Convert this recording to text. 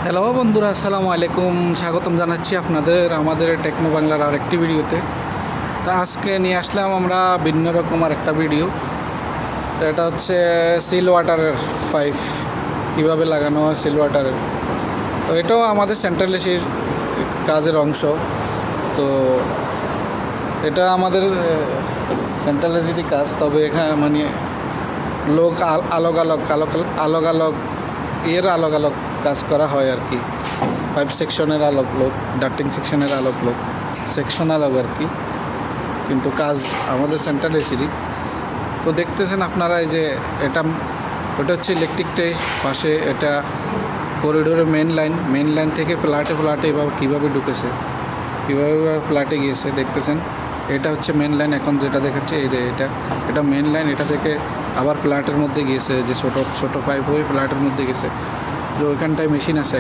Hello বন্ধুরা, আসসালামু আলাইকুম। স্বাগতম জানাচ্ছি আপনাদের আমাদের টেকনো বাংলার আরেকটি ভিডিওতে। তো আজকে নিয়ে আসলাম আমরা ভিন্ন রকম একটা ভিডিও। এটা হচ্ছে সিল ওয়াটারের পাইপ কীভাবে লাগানো হয় সিল ওয়াটারের। তো এটাও আমাদের সেন্ট্রাল এসির কাজের অংশ। তো এটা আমাদের সেন্ট্রাল এসিরই কাজ, তবে এখানে মানে লোক আলোক আলোক কাজ করা হয় আর কি। পাইপ সেকশনের আলোক লোক, ডাক্টিং সেকশনের আলোক লোক, সেকশন আলোক আর কি, কিন্তু কাজ আমাদের সেন্ট্রাল এসিরই। তো দেখতেছেন আপনারা এই যে ওটা হচ্ছে ইলেকট্রিক ট্রে পাশে, এটা করিডোরে মেন লাইন থেকে ফ্ল্যাটে এভাবে কীভাবে ঢুকেছে, কীভাবে ফ্ল্যাটে গিয়েছে দেখতেছেন। এটা হচ্ছে মেন লাইন, এখন যেটা দেখাচ্ছে এই যে এটা মেন লাইন। এটা থেকে আবার ফ্ল্যাটের মধ্যে গিয়েছে, যে ছোটো পাইপ হয়ে ফ্ল্যাটের মধ্যে গেছে। যে ওইখানটায় মেশিন আছে।